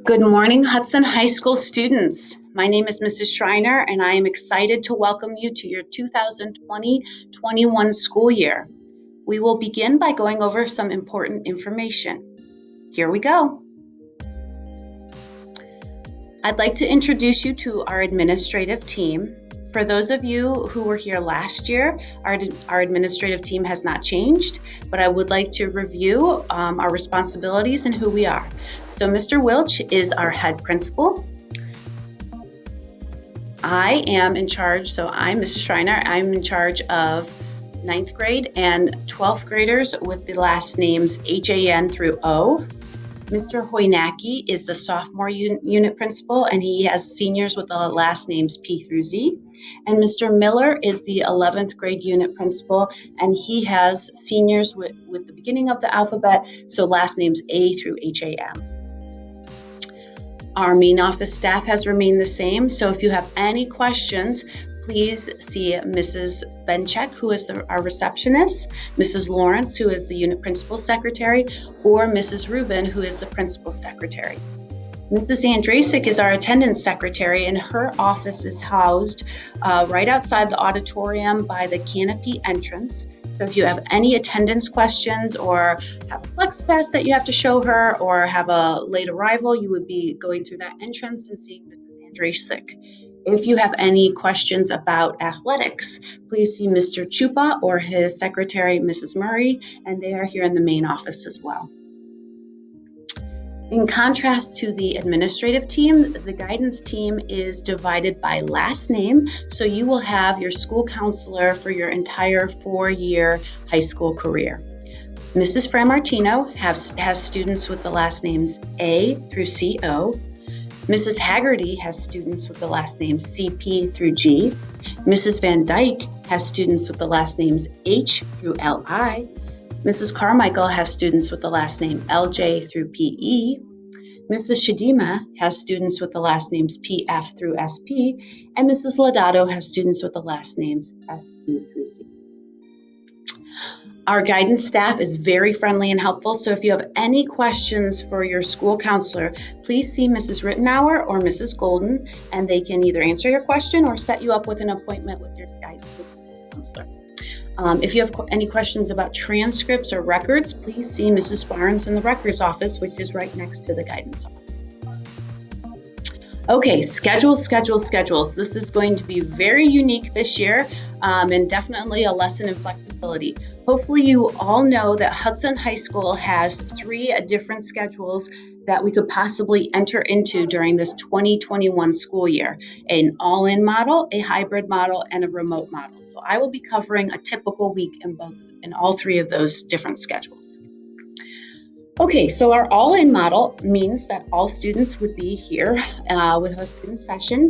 Good morning, Hudson High School students. My name is Mrs. Schreiner, and I am excited to welcome you to your 2020-21 school year. We will begin by going over some important information. Here we go. I'd like to introduce you to our administrative team. For those of you who were here last year, our administrative team has not changed, but I would like to review our responsibilities and who we are. So Mr. Wilch is our head principal. I am in charge, so I'm Mrs. Schreiner. I'm in charge of 9th grade and 12th graders with the last names H-A-N through O. Mr. Hoynacki is the sophomore unit principal, and he has seniors with the last names P through Z. And Mr. Miller is the 11th grade unit principal, and he has seniors with the beginning of the alphabet, so last names A through H-A-M. Our main office staff has remained the same, so if you have any questions, please see Mrs. Benchek, who is our receptionist, Mrs. Lawrence, who is the unit principal secretary, or Mrs. Rubin, who is the principal secretary. Mrs. Andrasik is our attendance secretary, and her office is housed right outside the auditorium by the canopy entrance. So if you have any attendance questions or have a flex pass that you have to show her or have a late arrival, you would be going through that entrance and seeing Mrs. Andrasik. If you have any questions about athletics, please see Mr. Chupa or his secretary, Mrs. Murray, and they are here in the main office as well. In contrast to the administrative team, the guidance team is divided by last name, so you will have your school counselor for your entire 4-year high school career. Mrs. Framartino has students with the last names A through C-O. Mrs. Haggerty has students with the last names CP through G. Mrs. Van Dyke has students with the last names H through LI. Mrs. Carmichael has students with the last name LJ through PE. Mrs. Shadima has students with the last names PF through SP. And Mrs. Lodato has students with the last names SQ through Z. Our guidance staff is very friendly and helpful, so if you have any questions for your school counselor, please see Mrs. Rittenauer or Mrs. Golden, and they can either answer your question or set you up with an appointment with your guidance counselor. If you have any questions about transcripts or records, please see Mrs. Barnes in the records office, which is right next to the guidance office. Okay, schedules. This is going to be very unique this year and definitely a lesson in flexibility. Hopefully you all know that Hudson High School has 3 different schedules that we could possibly enter into during this 2021 school year: an all-in model, a hybrid model, and a remote model. So I will be covering a typical week in all 3 of those different schedules. Okay, so our all-in model means that all students would be here with us in session,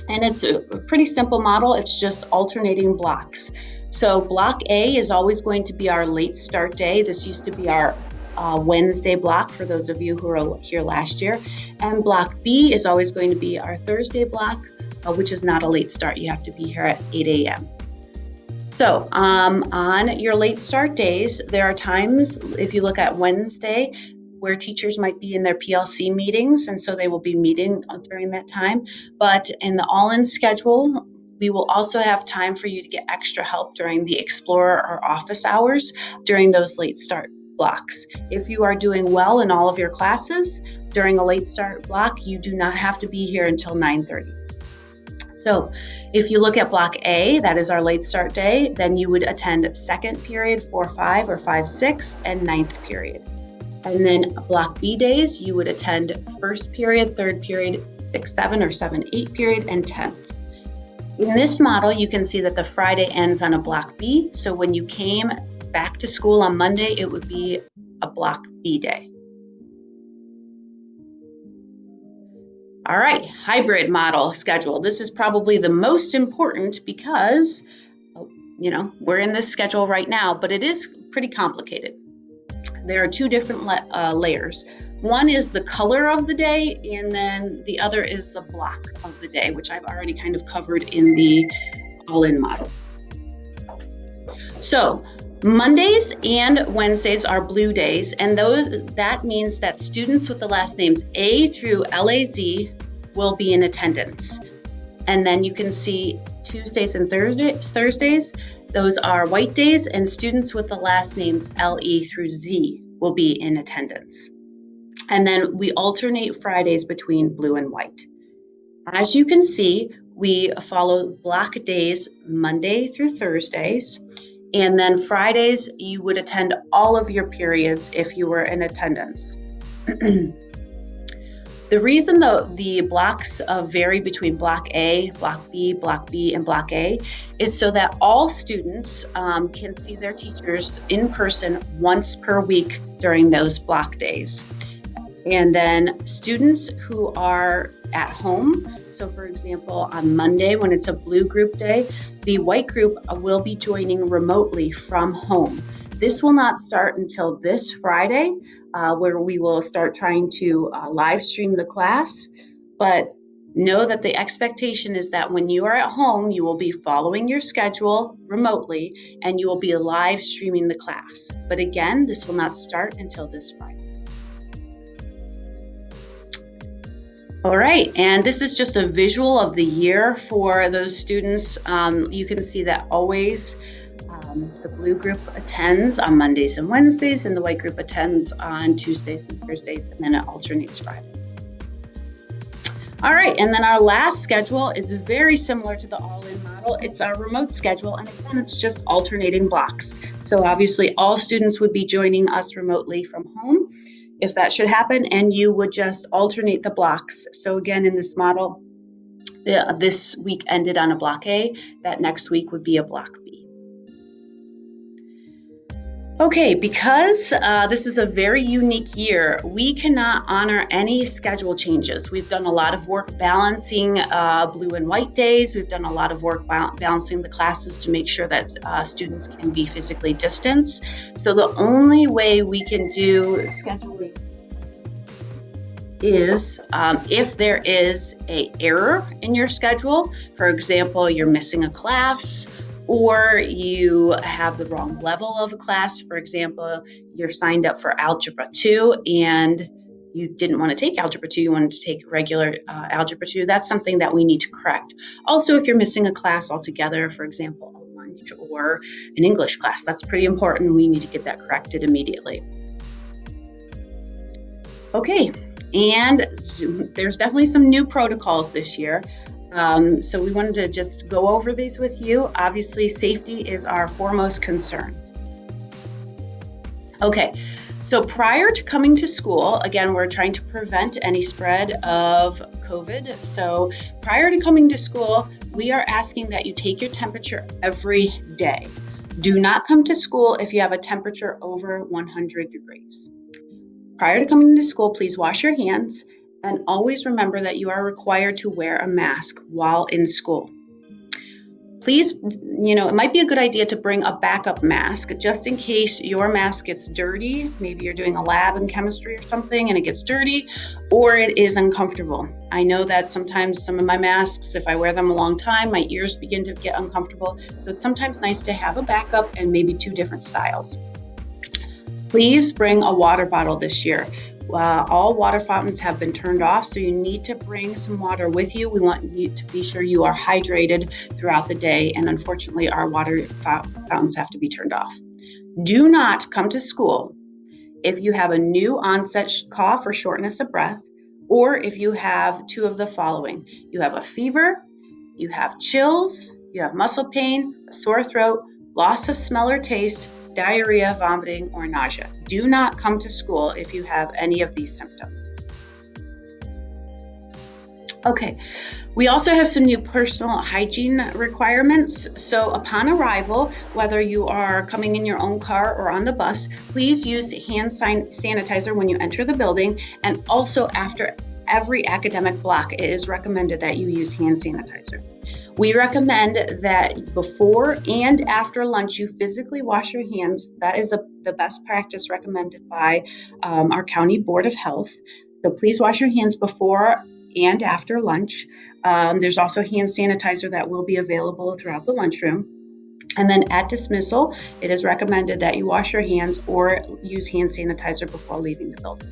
and it's a pretty simple model. It's just alternating blocks. So block A is always going to be our late start day. This used to be our Wednesday block for those of you who were here last year, and block B is always going to be our Thursday block, which is not a late start. You have to be here at 8 a.m. So on your late start days, there are times, if you look at Wednesday, where teachers might be in their PLC meetings, and so they will be meeting during that time. But in the all-in schedule, we will also have time for you to get extra help during the Explorer or office hours during those late start blocks. If you are doing well in all of your classes during a late start block, you do not have to be here until 9:30. So if you look at block A, that is our late start day, then you would attend second period, 4-5 or 5-6, and 9th period. And then block B days, you would attend first period, third period, 6-7 or 7-8 period, and 10th. In this model, you can see that the Friday ends on a block B. So when you came back to school on Monday, it would be a block B day. All right, hybrid model schedule. This is probably the most important because, we're in this schedule right now, but it is pretty complicated. There are 2 different layers. One is the color of the day, and then the other is the block of the day, which I've already kind of covered in the all-in model. So Mondays and Wednesdays are blue days, and that means that students with the last names A through LAZ will be in attendance. And then you can see Tuesdays and Thursdays, those are white days, and students with the last names LE through Z will be in attendance. And then we alternate Fridays between blue and white. As you can see, we follow block days Monday through Thursdays, and then Fridays you would attend all of your periods if you were in attendance. The reason the blocks vary between Block A, Block B, and Block A is so that all students can see their teachers in person once per week during those block days. And then students who are at home, so for example, on Monday when it's a blue group day, the white group will be joining remotely from home. This will not start until this Friday, where we will start trying to live stream the class. But know that the expectation is that when you are at home, you will be following your schedule remotely and you will be live streaming the class. But again, this will not start until this Friday. All right, and this is just a visual of the year for those students. You can see that always the blue group attends on Mondays and Wednesdays, and the white group attends on Tuesdays and Thursdays, and then it alternates Fridays. All right, and then our last schedule is very similar to the all-in model. It's our remote schedule, and again, it's just alternating blocks. So obviously, all students would be joining us remotely from home, if that should happen, and you would just alternate the blocks. So again, in this model, this week ended on a block A, that next week would be a block B. Okay, because this is a very unique year, we cannot honor any schedule changes. We've done a lot of work balancing blue and white days. We've done a lot of work balancing the classes to make sure that students can be physically distanced. So the only way we can do scheduling is if there is an error in your schedule. For example, you're missing a class, or you have the wrong level of a class. For example, you're signed up for Algebra 2 and you didn't want to take Algebra 2, you wanted to take regular Algebra 2. That's something that we need to correct. Also, if you're missing a class altogether, for example, a lunch or an English class, that's pretty important. We need to get that corrected immediately. Okay, and there's definitely some new protocols this year. So we wanted to just go over these with you. Obviously, safety is our foremost concern. Okay, so prior to coming to school, again, we're trying to prevent any spread of COVID. So prior to coming to school, we are asking that you take your temperature every day. Do not come to school if you have a temperature over 100 degrees. Prior to coming to school, please wash your hands. And always remember that you are required to wear a mask while in school. Please, it might be a good idea to bring a backup mask just in case your mask gets dirty. Maybe you're doing a lab in chemistry or something and it gets dirty, or it is uncomfortable. I know that sometimes some of my masks, if I wear them a long time, my ears begin to get uncomfortable. So it's sometimes nice to have a backup and maybe 2 different styles. Please bring a water bottle this year. All water fountains have been turned off, so you need to bring some water with you. We want you to be sure you are hydrated throughout the day, and unfortunately, our water fountains have to be turned off. Do not come to school if you have a new onset cough or shortness of breath, or if you have 2 of the following. You have a fever, you have chills, you have muscle pain, a sore throat, loss of smell or taste, diarrhea, vomiting, or nausea. Do not come to school if you have any of these symptoms. Okay, we also have some new personal hygiene requirements. So upon arrival, whether you are coming in your own car or on the bus, please use hand sanitizer when you enter the building, and also after every academic block, it is recommended that you use hand sanitizer. We recommend that before and after lunch, you physically wash your hands. That is the best practice recommended by our County Board of Health. So please wash your hands before and after lunch. There's also hand sanitizer that will be available throughout the lunchroom. And then at dismissal, it is recommended that you wash your hands or use hand sanitizer before leaving the building.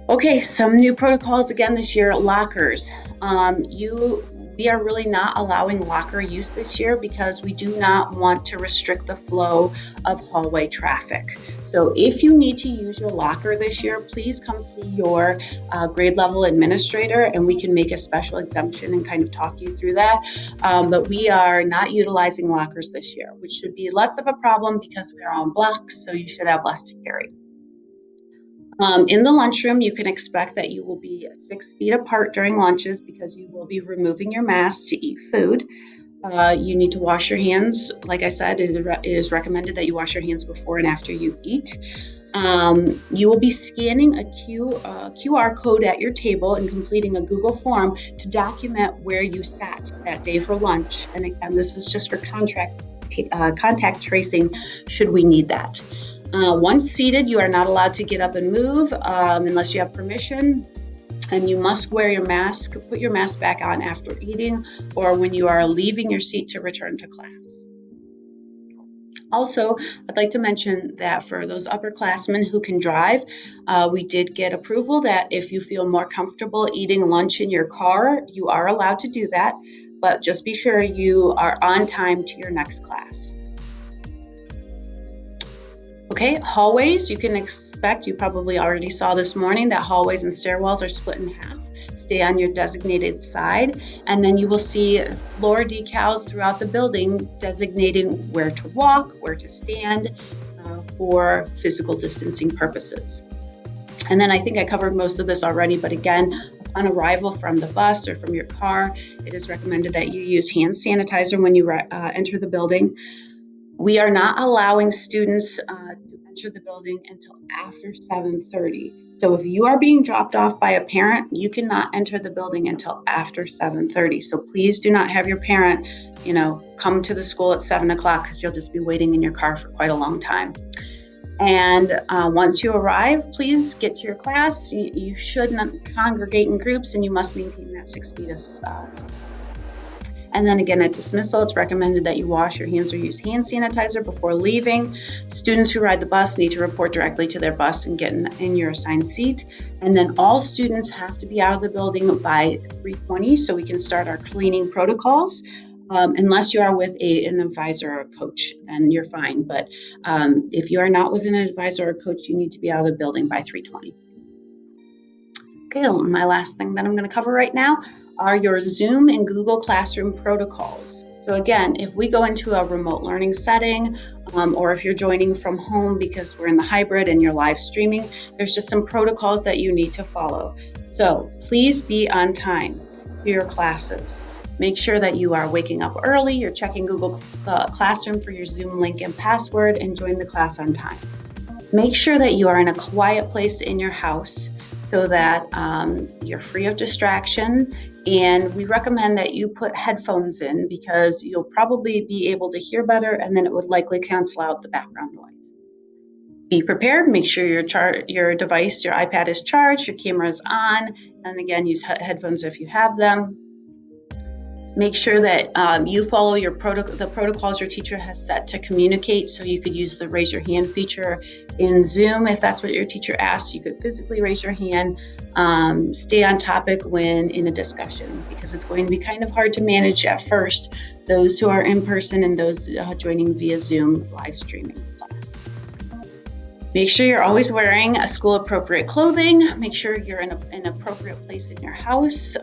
Okay, some new protocols again this year, lockers. We are really not allowing locker use this year because we do not want to restrict the flow of hallway traffic. So if you need to use your locker this year, please come see your grade level administrator and we can make a special exemption and kind of talk you through that. But we are not utilizing lockers this year, which should be less of a problem because we are on blocks, so you should have less to carry. In the lunchroom, you can expect that you will be 6 feet apart during lunches because you will be removing your mask to eat food. You need to wash your hands. Like I said, it is recommended that you wash your hands before and after you eat. You will be scanning a QR code at your table and completing a Google form to document where you sat that day for lunch. And again, this is just for contact tracing should we need that. Once seated, you are not allowed to get up and move unless you have permission, and you must wear your mask, put your mask back on after eating or when you are leaving your seat to return to class. Also, I'd like to mention that for those upperclassmen who can drive, we did get approval that if you feel more comfortable eating lunch in your car, you are allowed to do that, but just be sure you are on time to your next class. Okay, hallways, you can expect, you probably already saw this morning, that hallways and stairwells are split in half. Stay on your designated side, and then you will see floor decals throughout the building designating where to walk, where to stand for physical distancing purposes. And then I think I covered most of this already, but again, on arrival from the bus or from your car, it is recommended that you use hand sanitizer when you enter the building. We are not allowing students to enter the building until after 7:30. So if you are being dropped off by a parent, you cannot enter the building until after 7:30. So please do not have your parent, come to the school at 7 o'clock because you'll just be waiting in your car for quite a long time. And once you arrive, please get to your class. You should not congregate in groups and you must maintain that 6 feet of And then again, at dismissal, it's recommended that you wash your hands or use hand sanitizer before leaving. Students who ride the bus need to report directly to their bus and get in your assigned seat. And then all students have to be out of the building by 3:20 so we can start our cleaning protocols. Unless you are with an advisor or a coach, then you're fine. But if you are not with an advisor or coach, you need to be out of the building by 3:20. Okay, my last thing that I'm going to cover right now are your Zoom and Google Classroom protocols. So again, if we go into a remote learning setting, or if you're joining from home because we're in the hybrid and you're live streaming, there's just some protocols that you need to follow. So please be on time for your classes. Make sure that you are waking up early, you're checking Google Classroom for your Zoom link and password, and join the class on time. Make sure that you are in a quiet place in your house so that you're free of distraction. And we recommend that you put headphones in because you'll probably be able to hear better and then it would likely cancel out the background noise. Be prepared, make sure your device, your iPad is charged, your camera is on, and again, use headphones if you have them. Make sure that you follow the protocols your teacher has set to communicate. So you could use the raise your hand feature in Zoom. If that's what your teacher asks, you could physically raise your hand. Stay on topic when in a discussion because it's going to be kind of hard to manage at first those who are in person and those joining via Zoom live streaming class. Make sure you're always wearing a school appropriate clothing. Make sure you're in an appropriate place in your house.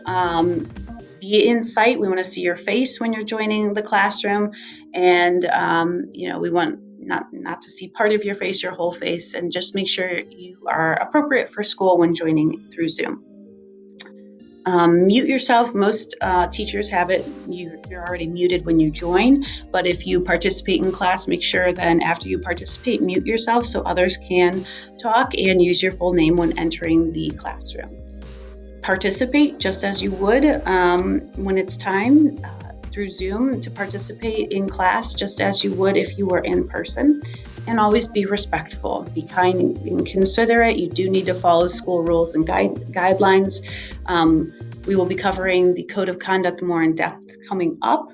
Be in sight. We want to see your face when you're joining the classroom, and we want not to see part of your face, your whole face, and just make sure you are appropriate for school when joining through Zoom. Mute yourself. Most teachers have it. You're already muted when you join, but if you participate in class, make sure then after you participate, mute yourself so others can talk and use your full name when entering the classroom. Participate just as you would when it's time through Zoom to participate in class just as you would if you were in person, and always be respectful, be kind and considerate. You do need to follow school rules and guidelines. We will be covering the code of conduct more in depth coming up,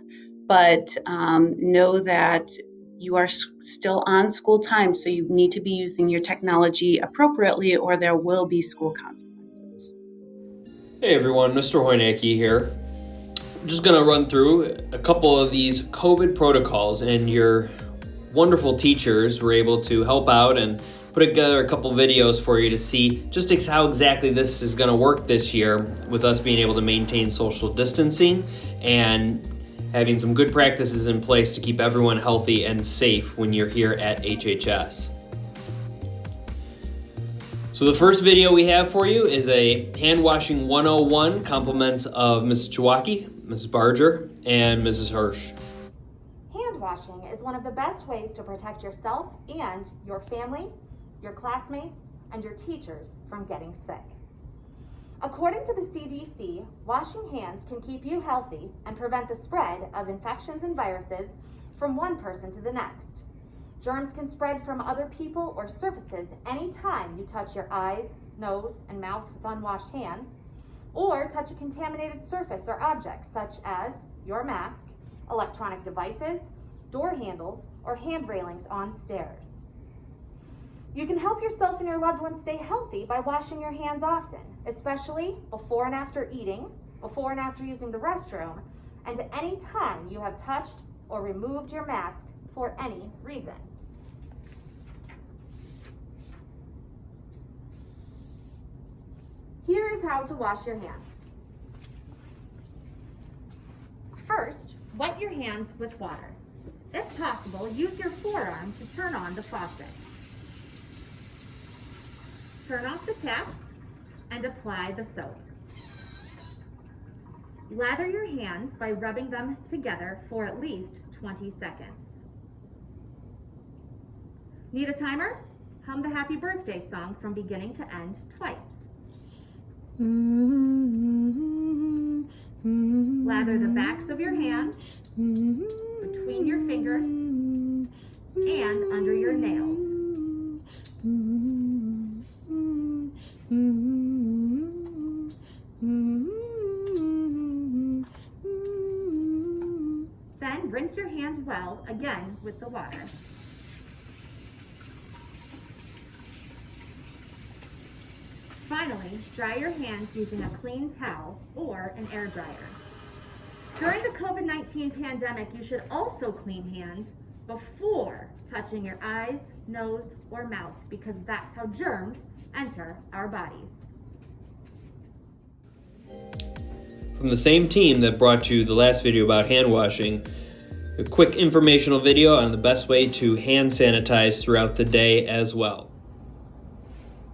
but know that you are still on school time, so you need to be using your technology appropriately or there will be school consequences. Hey everyone, Mr. Hoynacke here. I'm just going to run through a couple of these COVID protocols, and your wonderful teachers were able to help out and put together a couple videos for you to see just how exactly this is going to work this year, with us being able to maintain social distancing and having some good practices in place to keep everyone healthy and safe when you're here at HHS. So the first video we have for you is a hand washing 101, compliments of Mrs. Chewacki, Mrs. Barger, and Mrs. Hirsch. Hand washing is one of the best ways to protect yourself and your family, your classmates, and your teachers from getting sick. According to the CDC, washing hands can keep you healthy and prevent the spread of infections and viruses from one person to the next. Germs can spread from other people or surfaces anytime you touch your eyes, nose, and mouth with unwashed hands, or touch a contaminated surface or object such as your mask, electronic devices, door handles, or hand railings on stairs. You can help yourself and your loved ones stay healthy by washing your hands often, especially before and after eating, before and after using the restroom, and any time you have touched or removed your mask for any reason. Here is how to wash your hands. First, wet your hands with water. If possible, use your forearm to turn on the faucet. Turn off the tap and apply the soap. Lather your hands by rubbing them together for at least 20 seconds. Need a timer? Hum the happy birthday song from beginning to end twice. Lather the backs of your hands, between your fingers, and under your nails. Then rinse your hands well again with the water. Finally, dry your hands using a clean towel or an air dryer. During the COVID-19 pandemic, you should also clean hands before touching your eyes, nose, or mouth, because that's how germs enter our bodies. From the same team that brought you the last video about hand washing, a quick informational video on the best way to hand sanitize throughout the day as well.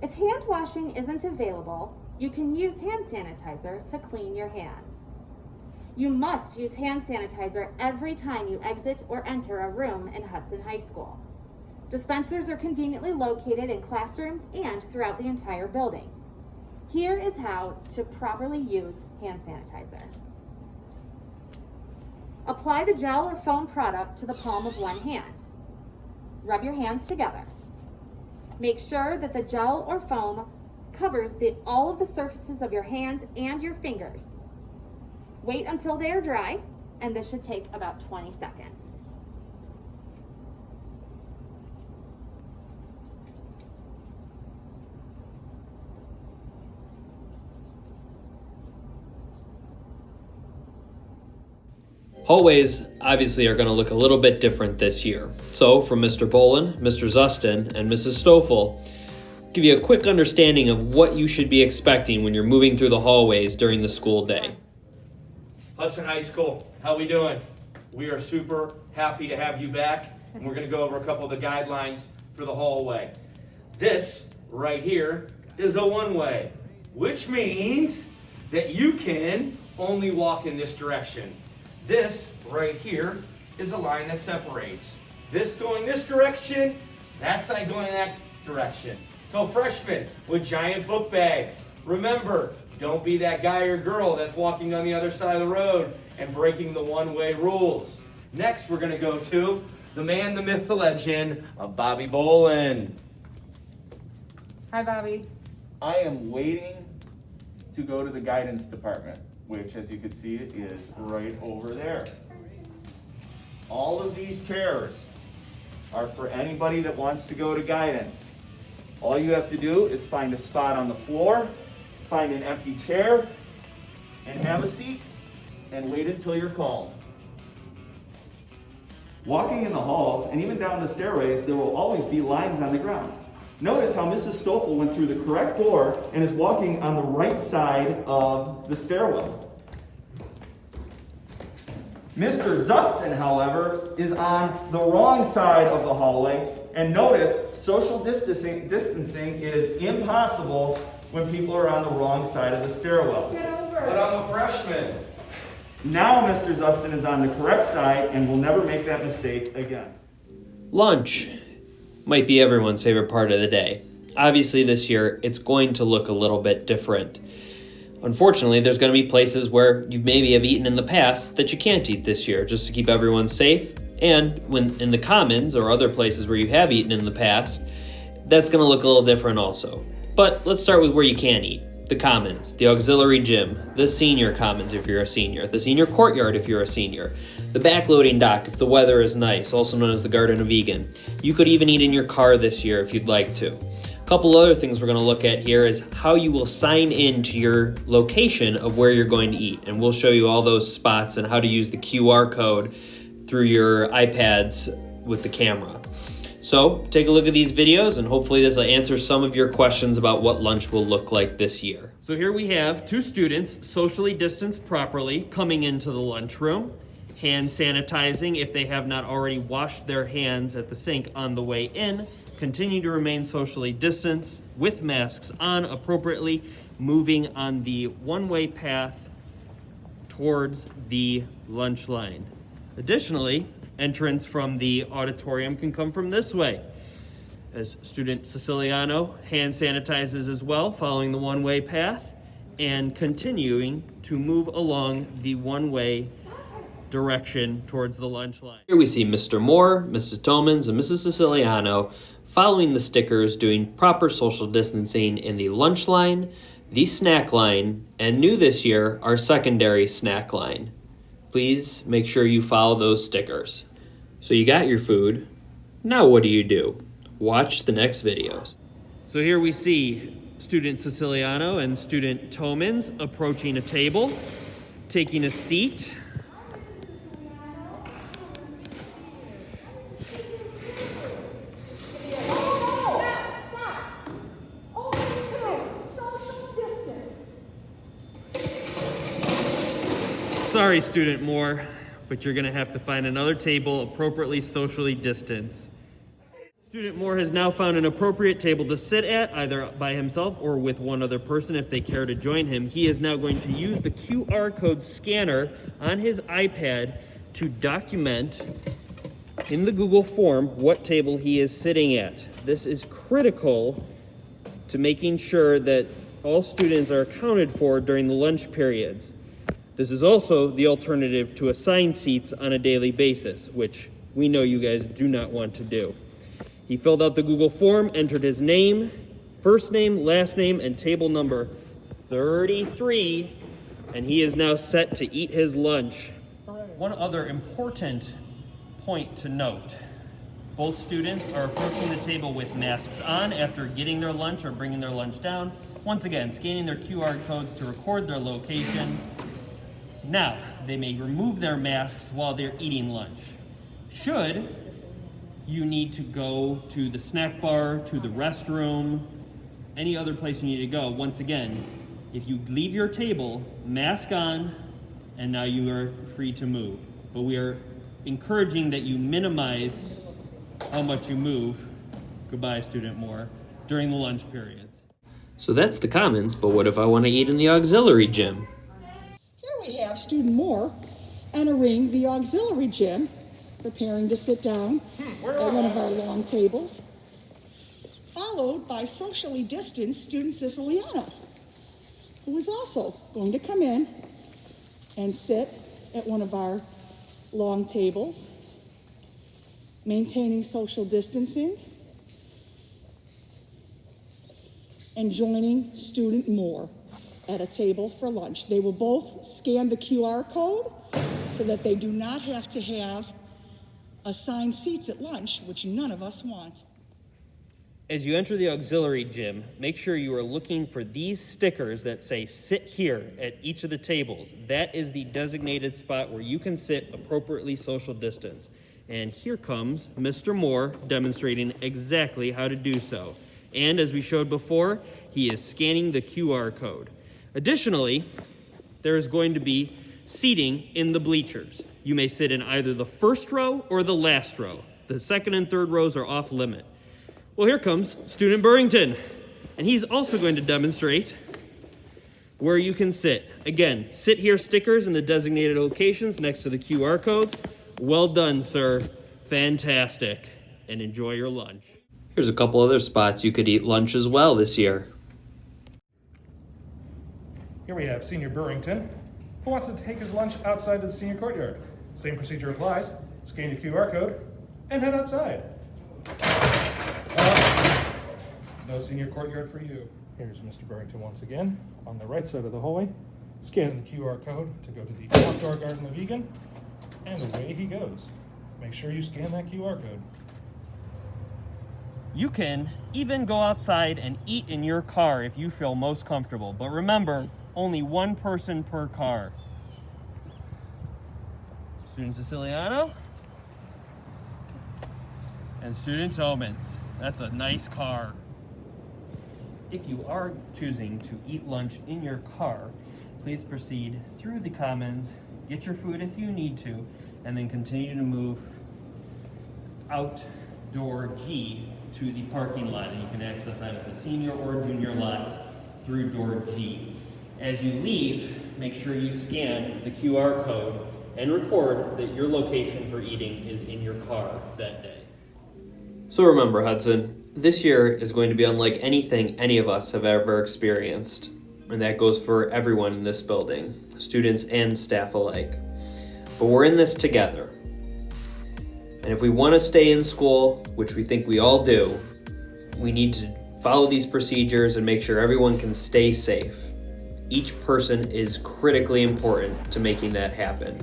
If hand washing isn't available, you can use hand sanitizer to clean your hands. You must use hand sanitizer every time you exit or enter a room in Hudson High School. Dispensers are conveniently located in classrooms and throughout the entire building. Here is how to properly use hand sanitizer. Apply the gel or foam product to the palm of one hand. Rub your hands together. Make sure that the gel or foam covers all of the surfaces of your hands and your fingers. Wait until they are dry, and this should take about 20 seconds. Hallways obviously are going to look a little bit different this year. So from Mr. Bolin, Mr. Zustin, and Mrs. Stoffel, give you a quick understanding of what you should be expecting when you're moving through the hallways during the school day. Hudson High School, how we doing? We are super happy to have you back, and we're going to go over a couple of the guidelines for the hallway. This right here is a one-way, which means that you can only walk in this direction. This right here is a line that separates. This going this direction, that side going that direction. So freshmen with giant book bags, remember, don't be that guy or girl that's walking on the other side of the road and breaking the one-way rules. Next, we're gonna go to the man, the myth, the legend of Bobby Bolin. Hi, Bobby. I am waiting to go to the guidance department, which, as you can see, is right over there. All of these chairs are for anybody that wants to go to guidance. All you have to do is find a spot on the floor, find an empty chair, and have a seat, and wait until you're called. Walking in the halls and even down the stairways, there will always be lines on the ground. Notice how Mrs. Stoffel went through the correct door and is walking on the right side of the stairwell. Mr. Zustin, however, is on the wrong side of the hallway, and notice social distancing is impossible when people are on the wrong side of the stairwell. Get over it. But I'm a freshman. Now Mr. Zustin is on the correct side and will never make that mistake again. Lunch might be everyone's favorite part of the day. Obviously this year it's going to look a little bit different. Unfortunately, there's going to be places where you maybe have eaten in the past that you can't eat this year just to keep everyone safe. And when in the commons or other places where you have eaten in the past, that's going to look a little different also. But let's start with where you can eat. The commons, the auxiliary gym, the senior commons if you're a senior, the senior courtyard if you're a senior, the backloading dock if the weather is nice, also known as the Garden of Egan. You could even eat in your car this year if you'd like to. A couple other things we're going to look at here is how you will sign in to your location of where you're going to eat. And we'll show you all those spots and how to use the QR code through your iPads with the camera. So take a look at these videos and hopefully this will answer some of your questions about what lunch will look like this year. So here we have 2 students socially distanced properly coming into the lunchroom, hand sanitizing if they have not already washed their hands at the sink on the way in, continue to remain socially distanced with masks on appropriately, moving on the one-way path towards the lunch line. Additionally, entrance from the auditorium can come from this way, as student Siciliano hand sanitizes as well, following the one-way path and continuing to move along the one-way direction towards the lunch line. Here we see Mr. Moore, Mrs. Tomans, and Mrs. Siciliano following the stickers, doing proper social distancing in the lunch line, the snack line, and new this year, our secondary snack line. Please make sure you follow those stickers. So you got your food. Now what do? Watch the next videos. So here we see student Siciliano and student Tomans approaching a table, taking a seat. Sorry, student Moore, but you're gonna have to find another table appropriately socially distanced. Student Moore has now found an appropriate table to sit at, either by himself or with one other person if they care to join him. He is now going to use the QR code scanner on his iPad to document in the Google form what table he is sitting at. This is critical to making sure that all students are accounted for during the lunch periods. This is also the alternative to assigned seats on a daily basis, which we know you guys do not want to do. He filled out the Google form, entered his name, first name, last name, and table number 33, and he is now set to eat his lunch. One other important point to note. Both students are approaching the table with masks on after getting their lunch or bringing their lunch down. Once again, scanning their QR codes to record their location. Now, they may remove their masks while they're eating lunch. Should you need to go to the snack bar, to the restroom, any other place you need to go, once again, if you leave your table, mask on, and now you are free to move. But we are encouraging that you minimize how much you move, goodbye student Moore, during the lunch periods. So that's the commons, but what if I want to eat in the auxiliary gym? We have student Moore entering the auxiliary gym, preparing to sit down at one of our long tables, followed by socially distanced student Siciliano, who is also going to come in and sit at one of our long tables, maintaining social distancing and joining student Moore at a table for lunch. They will both scan the QR code so that they do not have to have assigned seats at lunch, which none of us want. As you enter the auxiliary gym, make sure you are looking for these stickers that say sit here at each of the tables. That is the designated spot where you can sit appropriately social distance. And here comes Mr. Moore demonstrating exactly how to do so. And as we showed before, he is scanning the QR code. Additionally, there is going to be seating in the bleachers. You may sit in either the first row or the last row. The second and third rows are off limit. Well, here comes Student Burrington, and he's also going to demonstrate where you can sit. Again, sit here stickers in the designated locations next to the QR codes. Well done, sir. Fantastic. And enjoy your lunch. Here's a couple other spots you could eat lunch as well this year. Here we have Senior Burrington, who wants to take his lunch outside of the senior courtyard. Same procedure applies. Scan your QR code and head outside. No senior courtyard for you. Here's Mr. Burrington once again on the right side of the hallway, scanning the QR code to go to the outdoor garden of Egan, and away he goes. Make sure you scan that QR code. You can even go outside and eat in your car if you feel most comfortable. But remember, only one person per car. Student Siciliano and Student Omens. That's a nice car. If you are choosing to eat lunch in your car, please proceed through the commons, get your food if you need to, and then continue to move out door G to the parking lot, and you can access either the senior or junior lots through door G. As you leave, make sure you scan the QR code and record that your location for eating is in your car that day. So remember, Hudson, this year is going to be unlike anything any of us have ever experienced, and that goes for everyone in this building, students and staff alike. But we're in this together. And if we want to stay in school, which we think we all do, we need to follow these procedures and make sure everyone can stay safe. Each person is critically important to making that happen.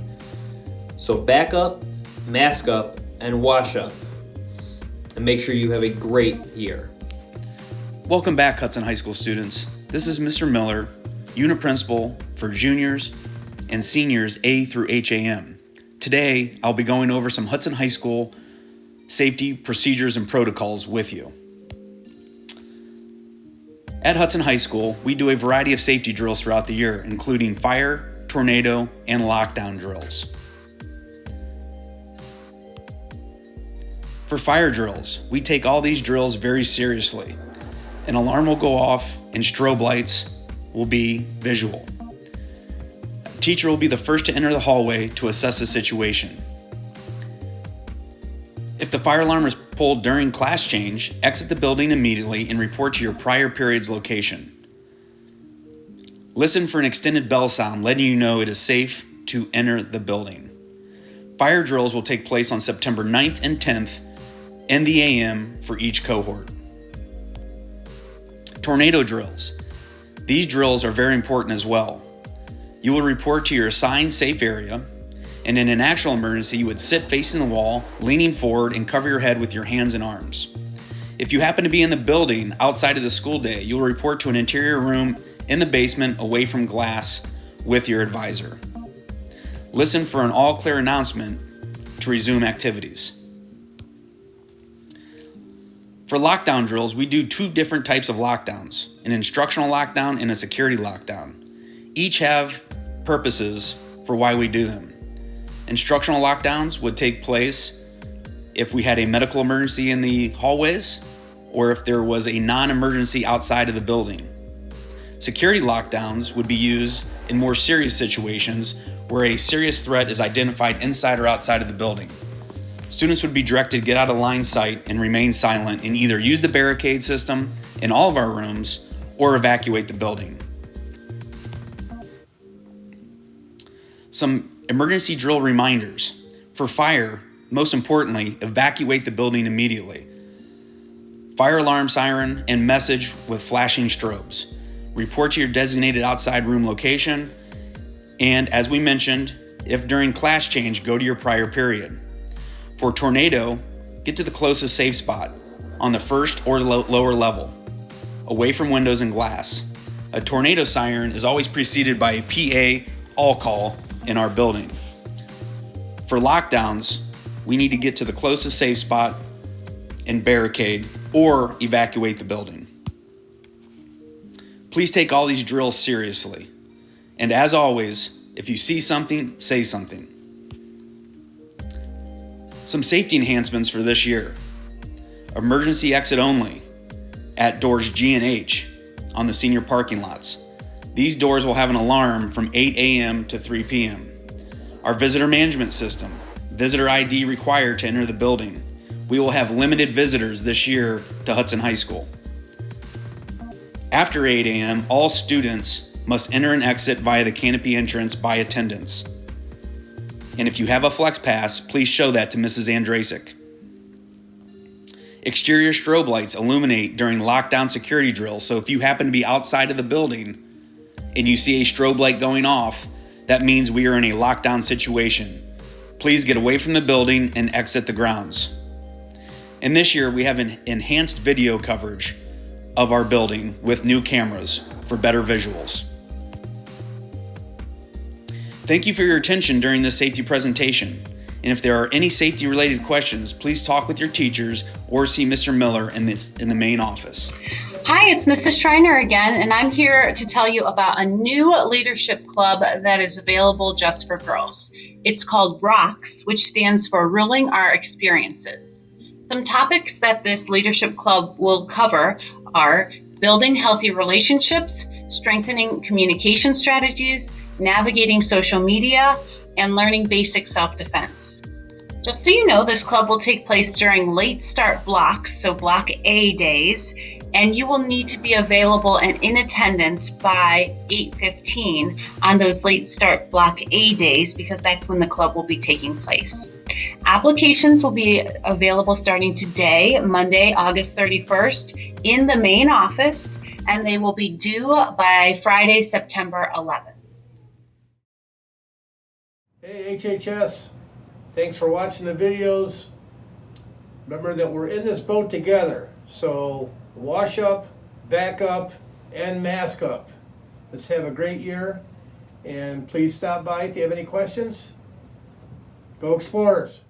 So back up, mask up, and wash up. And make sure you have a great year. Welcome back, Hudson High School students. This is Mr. Miller, unit principal for juniors and seniors A through HAM. Today, I'll be going over some Hudson High School safety procedures and protocols with you. At Hudson High School, we do a variety of safety drills throughout the year, including fire, tornado, and lockdown drills. For fire drills, we take all these drills very seriously. An alarm will go off and strobe lights will be visual. A teacher will be the first to enter the hallway to assess the situation. If the fire alarm is pulled during class change, exit the building immediately and report to your prior period's location. Listen for an extended bell sound letting you know it is safe to enter the building. Fire drills will take place on September 9th and 10th in the AM for each cohort. Tornado drills. These drills are very important as well. You will report to your assigned safe area, and in an actual emergency, you would sit facing the wall, leaning forward, and cover your head with your hands and arms. If you happen to be in the building outside of the school day, you will report to an interior room in the basement away from glass with your advisor. Listen for an all-clear announcement to resume activities. For lockdown drills, we do two different types of lockdowns, an instructional lockdown and a security lockdown. Each have purposes for why we do them. Instructional lockdowns would take place if we had a medical emergency in the hallways or if there was a non-emergency outside of the building. Security lockdowns would be used in more serious situations where a serious threat is identified inside or outside of the building. Students would be directed to get out of line sight and remain silent and either use the barricade system in all of our rooms or evacuate the building. Some emergency drill reminders. For fire, most importantly, evacuate the building immediately. Fire alarm siren and message with flashing strobes. Report to your designated outside room location. And as we mentioned, if during class change, go to your prior period. For tornado, get to the closest safe spot on the first or lower level, away from windows and glass. A tornado siren is always preceded by a PA all call in our building. For lockdowns, we need to get to the closest safe spot and barricade or evacuate the building. Please take all these drills seriously. And as always, if you see something, say something. Some safety enhancements for this year. Emergency exit only at doors G and H on the senior parking lots. These doors will have an alarm from 8 a.m. to 3 p.m. Our visitor management system, visitor ID required to enter the building. We will have limited visitors this year to Hudson High School. After 8 a.m., all students must enter and exit via the canopy entrance by attendance. And if you have a flex pass, please show that to Mrs. Andrasic. Exterior strobe lights illuminate during lockdown security drills, so if you happen to be outside of the building and you see a strobe light going off, that means we are in a lockdown situation. Please get away from the building and exit the grounds. And this year we have an enhanced video coverage of our building with new cameras for better visuals. Thank you for your attention during this safety presentation. And if there are any safety related questions, please talk with your teachers or see Mr. Miller in the main office. Hi, it's Mrs. Schreiner again, and I'm here to tell you about a new leadership club that is available just for girls. It's called ROCKS, which stands for Ruling Our Experiences. Some topics that this leadership club will cover are building healthy relationships, strengthening communication strategies, navigating social media, and learning basic self-defense. Just so you know, this club will take place during late start blocks, so block A days, and you will need to be available and in attendance by 8:15 on those late start block A days because that's when the club will be taking place. Applications will be available starting today, Monday, August 31st, in the main office, and they will be due by Friday, September 11th. Hey HHS, thanks for watching the videos. Remember that we're in this boat together, so wash up, back up, and mask up. Let's have a great year, and please stop by if you have any questions. Go Explorers!